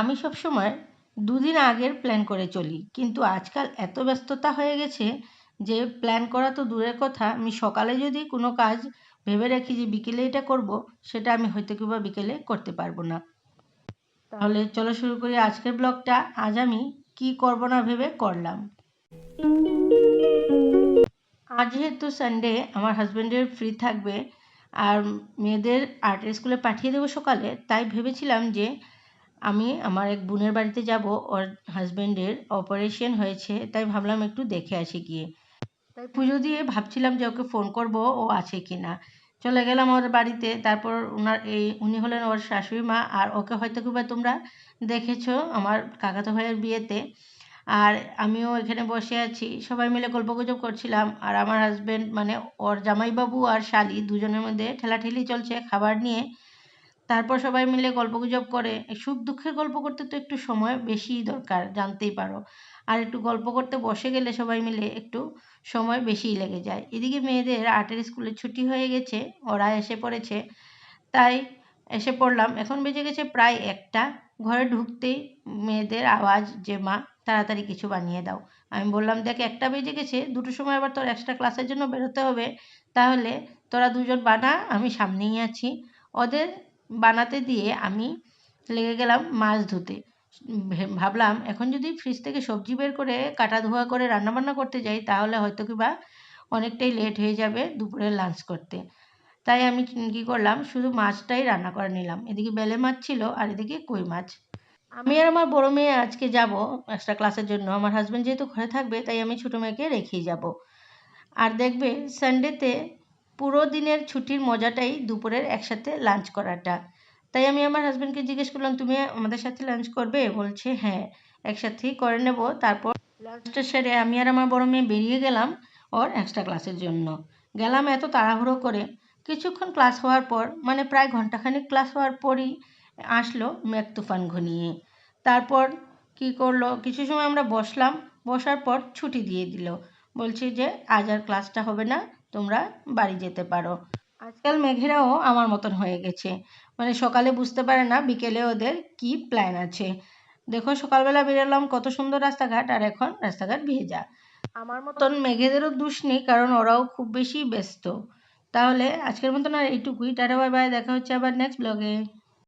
আমি সবসময় দুদিন আগের প্ল্যান করে চলি, কিন্তু আজকাল এত ব্যস্ততা হয়ে গেছে যে প্ল্যান করা তো দূরের কথা, আমি সকালে যদি কোনো কাজ ভেবে রাখি যে বিকেলে এটা করব, সেটা আমি হয়তো কিংবা বিকেলে করতে পারবো না। তাহলে চলো শুরু করি আজকের ব্লগটা। আজ আমি কি করব না ভেবে করলাম। আজ যেহেতু সানডে, আমার হাজব্যান্ডের ফ্রি থাকবে আর মেয়েদের আর্টের স্কুলে পাঠিয়ে দেবো সকালে, তাই ভেবেছিলাম যে আমি আমার এক বোনের বাড়িতে যাব। ওর হাজব্যান্ডের অপারেশন হয়েছে, তাই ভাবলাম একটু দেখে আসি গিয়ে। তাই পুজো দিয়ে ভাবছিলাম যে ওকে ফোন করব ও আছে কি না। চলে গেলাম ওর বাড়িতে। তারপর উনি হলেন ওর শাশুড়ি মা, আর ওকে হয়তো কিংবা তোমরা দেখেছো আমার কাকাতো ভাইয়ের বিয়েতে। আর আমিও এখানে বসে আছি, সবাই মিলে গল্পগুজব করছিলাম। আর আমার হাজব্যান্ড মানে ওর জামাইবাবু আর শালি দুজনের মধ্যে ঠেলাঠেলি চলছে খাবার নিয়ে। তারপর সবাই মিলে গল্পগুজব করে। সুখ দুঃখের গল্প করতে তো একটু সময় বেশিই দরকার, জানতেই পারো। আর একটু গল্প করতে বসে গেলে সবাই মিলে একটু সময় বেশিই লেগে যায়। এদিকে মেয়েদের আর্টের স্কুলে ছুটি হয়ে গেছে, ওরা এসে পড়েছে, তাই এসে পড়লাম। এখন বেজে গেছে প্রায় 1টা। ঘরে ঢুকতেই মেয়েদের আওয়াজ যে মা তাড়াতাড়ি কিছু বানিয়ে দাও। আমি বললাম দেখ 1টা বেজে গেছে, 2টোর সময় আবার তোর এক্সট্রা ক্লাসের জন্য বেরোতে হবে, তাহলে তোরা দুজন বানা, আমি সামনেই আছি। ওদের বানাতে দিয়ে আমি লেগে গেলাম মাছ ধুতে। ভাবলাম এখন যদি ফ্রিজ থেকে সবজি বের করে কাটা ধোয়া করে রান্নাবান্না করতে যাই, তাহলে হয়তো কিবা অনেকটাই লেট হয়ে যাবে দুপুরের লাঞ্চ করতে। তাই আমি কী করলাম, শুধু মাছটাই রান্না করে নিলাম। এদিকে বেলে মাছ ছিল আর এদিকে কই মাছ। আমি আর আমার বড় মেয়ে আজকে যাব এক্সট্রা ক্লাসের জন্য। আমার হাজব্যান্ড যেহেতু ঘরে থাকবে, তাই আমি ছোটো মেয়েকে রেখেই যাব। আর দেখবে সানডেতে পুরো দিনের ছুটির মজাটাই দুপুরের একসাথে লাঞ্চ করাটা। তাই আমি আমার হাজব্যান্ডকে জিজ্ঞেস করলাম, তুমি আমাদের সাথে লাঞ্চ করবে? বলছে হ্যাঁ, একসাথেই করে নেব। তারপর লাঞ্চটা সেরে আমি আর আমার বড় মেয়ে বেরিয়ে গেলাম ওর এক্সট্রা ক্লাসের জন্য। গেলাম এত তাড়াহুড়ো করে। কিছুক্ষণ ক্লাস হওয়ার পর, মানে প্রায় ঘন্টাখানেক ক্লাস হওয়ার পরই আসলো মেঘ তুফান ঘনিয়ে। তারপর কি করলো, কিছু সময় আমরা বসলাম, বসার পর ছুটি দিয়ে দিল। বলছি যে আজ আর ক্লাসটা হবে না, তোমরা বাড়ি যেতে পারো। আজকাল মেঘেরাও আমার মতন হয়ে গেছে, মানে সকালে বুঝতে পারে না বিকেলে ওদের কি প্ল্যান আছে। দেখো সকালবেলা বেরোলাম, কত সুন্দর রাস্তাঘাট, আর এখন রাস্তাঘাট ভেজা। আমার মতন মেঘেদেরও দোষ নেই, কারণ ওরাও খুব বেশি ব্যস্ত। তাহলে আজকের মতন আর এইটুকুই। টাটা বাই বাই, দেখা হচ্ছে আবার নেক্সট ব্লগে।